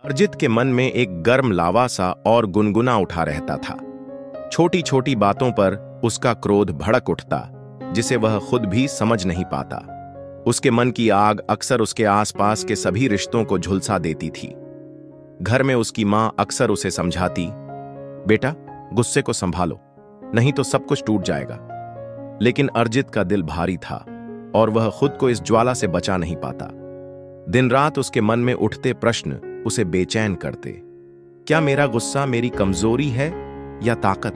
अर्जित के मन में एक गर्म लावा सा और गुनगुना उठा रहता था। छोटी छोटी बातों पर उसका क्रोध भड़क उठता, जिसे वह खुद भी समझ नहीं पाता। उसके मन की आग अक्सर उसके आसपास के सभी रिश्तों को झुलसा देती थी। घर में उसकी मां अक्सर उसे समझाती, बेटा गुस्से को संभालो, नहीं तो सब कुछ टूट जाएगा। लेकिन अर्जित का दिल भारी था और वह खुद को इस ज्वाला से बचा नहीं पाता। दिन रात उसके मन में उठते प्रश्न उसे बेचैन करते। क्या मेरा गुस्सा मेरी कमजोरी है या ताकत?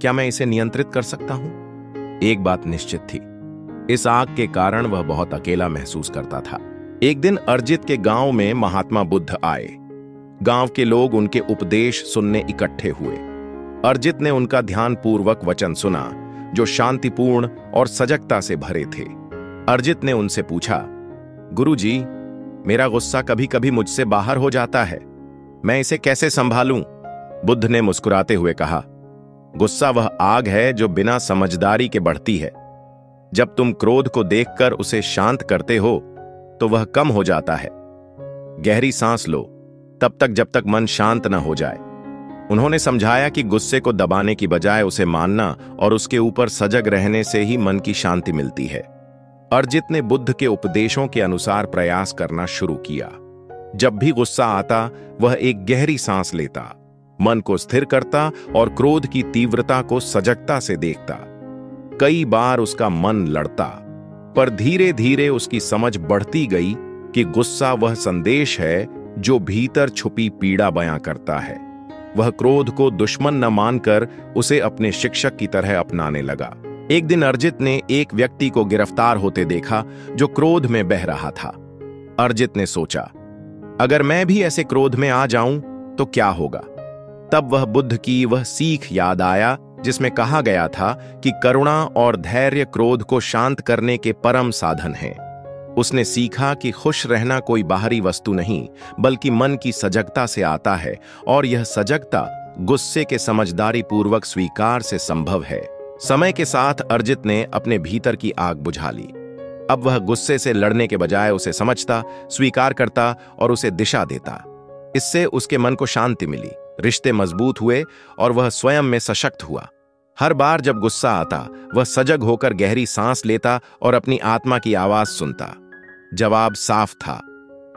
क्या मैं इसे नियंत्रित कर सकता हूं? एक बात निश्चित थी, इस आग के कारण वह बहुत अकेला महसूस करता था। एक दिन अर्जित के गांव में महात्मा बुद्ध आए। गांव के लोग उनके उपदेश सुनने इकट्ठे हुए। अर्जित ने उनका ध्यानपूर्वक वचन सुना, जो शांतिपूर्ण और सजगता से भरे थे। अर्जित ने उनसे पूछा, गुरुजी, मेरा गुस्सा कभी कभी मुझसे बाहर हो जाता है, मैं इसे कैसे संभालूं? बुद्ध ने मुस्कुराते हुए कहा, गुस्सा वह आग है जो बिना समझदारी के बढ़ती है। जब तुम क्रोध को देखकर उसे शांत करते हो तो वह कम हो जाता है। गहरी सांस लो, तब तक जब तक मन शांत न हो जाए। उन्होंने समझाया कि गुस्से को दबाने की बजाय उसे मानना और उसके ऊपर सजग रहने से ही मन की शांति मिलती है। अर्जित ने बुद्ध के उपदेशों के अनुसार प्रयास करना शुरू किया। जब भी गुस्सा आता, वह एक गहरी सांस लेता, मन को स्थिर करता और क्रोध की तीव्रता को सजगता से देखता। कई बार उसका मन लड़ता, पर धीरे धीरे उसकी समझ बढ़ती गई कि गुस्सा वह संदेश है जो भीतर छुपी पीड़ा बयां करता है। वह क्रोध को दुश्मन न मानकर उसे अपने शिक्षक की तरह अपनाने लगा। एक दिन अर्जित ने एक व्यक्ति को गिरफ्तार होते देखा जो क्रोध में बह रहा था। अर्जित ने सोचा, अगर मैं भी ऐसे क्रोध में आ जाऊं तो क्या होगा? तब वह बुद्ध की वह सीख याद आया जिसमें कहा गया था कि करुणा और धैर्य क्रोध को शांत करने के परम साधन हैं। उसने सीखा कि खुश रहना कोई बाहरी वस्तु नहीं, बल्कि मन की सजगता से आता है, और यह सजगता गुस्से के समझदारी पूर्वक स्वीकार से संभव है। समय के साथ अर्जित ने अपने भीतर की आग बुझा ली। अब वह गुस्से से लड़ने के बजाय उसे समझता, स्वीकार करता और उसे दिशा देता। इससे उसके मन को शांति मिली, रिश्ते मजबूत हुए और वह स्वयं में सशक्त हुआ। हर बार जब गुस्सा आता, वह सजग होकर गहरी सांस लेता और अपनी आत्मा की आवाज सुनता। जवाब साफ था,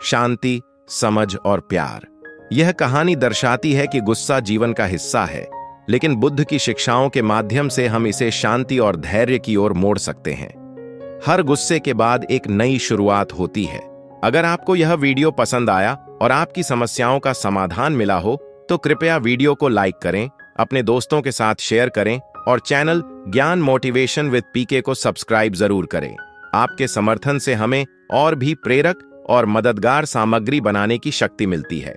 शांति, समझ और प्यार। यह कहानी दर्शाती है कि गुस्सा जीवन का हिस्सा है, लेकिन बुद्ध की शिक्षाओं के माध्यम से हम इसे शांति और धैर्य की ओर मोड़ सकते हैं। हर गुस्से के बाद एक नई शुरुआत होती है। अगर आपको यह वीडियो पसंद आया और आपकी समस्याओं का समाधान मिला हो तो कृपया वीडियो को लाइक करें, अपने दोस्तों के साथ शेयर करें और चैनल ज्ञान मोटिवेशन विद पीके को सब्सक्राइब जरूर करें। आपके समर्थन से हमें और भी प्रेरक और मददगार सामग्री बनाने की शक्ति मिलती है।